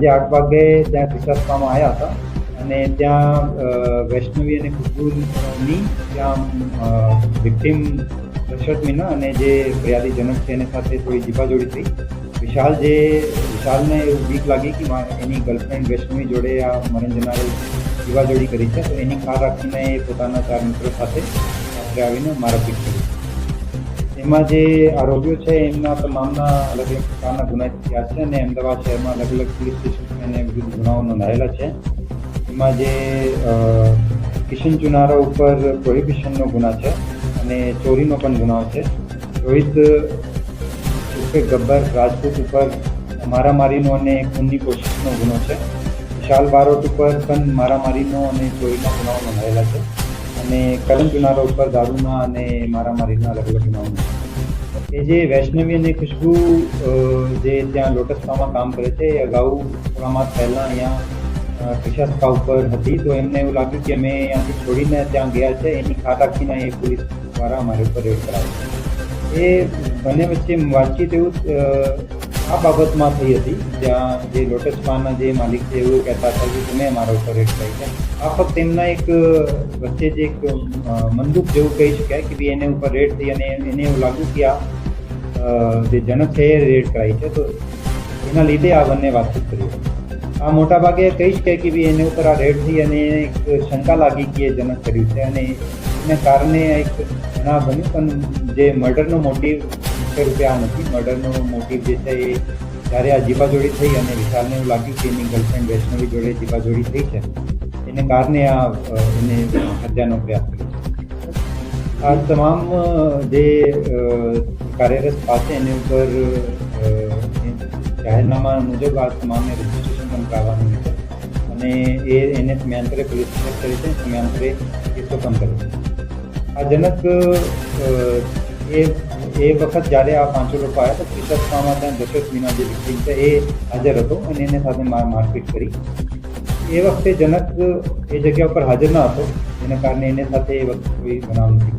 જે 8 વાગે ત્યાં રિસર્ચમાં આવ્યા હતા અને ત્યાં વૈષ્ણવી અને ખુશ્બુની ત્યાં વિક્ટીમ દશરથ મીના અને જે ફરિયાદી જનક છે એની સાથે થોડી જીબાજોડી થઈ. વિશાલને એવું બીક લાગી કે એની ગર્લફ્રેન્ડ વૈષ્ણવી જોડે આ મરણ જનારે જીવાજોડી કરી છે, તો એની કાર રાખીને એ પોતાના 4 મિત્રો સાથે રાત્રે આવીને મારપીટ કરી. એમાં જે આરોપીઓ છે એમના તમામના અલગ અલગ પ્રકારના ગુના ઇતિહાસ છે અને અમદાવાદ શહેરમાં અલગ અલગ પોલીસ સ્ટેશન એને વિવિધ ગુનાઓ નોંધાયેલા છે. એમાં જે કિશન ચુનારા ઉપર પ્રોહિબિશનનો ગુના છે અને ચોરીનો પણ ગુનાઓ છે. રોહિત ઉર્ફે ગબ્બર રાજપૂત ઉપર મારામારીનો અને ખૂનની કોશિશનો ગુનો છે. વિશાલ બારોટ ઉપર પણ મારામારીનો અને ચોરીના ગુનાઓ નોંધાયેલા છે અને કરણ ચુનારા ઉપર દારૂના અને મારામારીના અલગ અલગ ગુનાઓ. એ જે વૈષ્ણવી અને ખુશ્બુ જે ત્યાં લોટસ સ્પામાં કામ કરે છે એ અગાઉ થોડા માસ પહેલાં અહીંયા ટીશા સ્પા ઉપર હતી, તો એમને એવું લાગ્યું કે અમે અહીંયાથી છોડીને ત્યાં ગયા છે, એની કાર રાખીને એ પોલીસ દ્વારા અમારી ઉપર રેડ કરાવી. એ બંને વચ્ચે વાતચીત એવું આ બાબતમાં થઈ હતી, જ્યાં જે લોટસ સ્પાના જે માલિક છે એવું કહેતા હતા કે તમે અમારા ઉપર રેડ કરી છે. આ ફક્ત એમના એક વચ્ચે જે એક મંદુક જેવું કહી શકાય કે ભાઈ એને ઉપર રેડ થઈ અને એને એવું લાગ્યું કે આ જે જનક છે એ રેડ કરાઈ છે, તો એના લીધે આ બંને વાતચીત કરી. આ મોટા ભાગે કહી શકાય કે ભાઈ એને ઉપર આ રેડ થઈ અને એક શંકા લાગી કે એ જનક કર્યું છે અને એને કારણે એક ઘણા બન્યું, પણ જે મર્ડરનો મોટિવ મુખ્ય રૂપે આ નથી. મર્ડરનો મોટિવ જે છે એ જ્યારે આ જીબાજોડી થઈ અને વિશાલને એવું લાગ્યું કે એની ગર્લફ્રેન્ડ વૈષ્ણવી જોડે જીબાજોડી થઈ છે, એને કારણે આ એને હત્યાનો પ્રયાસ કર્યો છે. આ તમામ જે કાર્યરત પાસે એની ઉપર જાહેરનામા મુજબ આ તમામને રજીસ્ટ્રેશન પણ કરાવવાનું છે અને એને સમયાંતરે પોલીસ અટક કરી છે, સમયાંતરે કેસો પણ કરે છે. આ જનક એ વખત જ્યારે આ 5 લોકો આવ્યા તો ટીશા ત્યાં દશરથ મીના જે વિક્ટીમ છે એ હાજર હતો અને એને સાથે મારપીટ કરી. એ વખતે જનક એ જગ્યા ઉપર હાજર ન હતો, જેના કારણે એને સાથે એ વખતે કોઈ બનાવ નથી.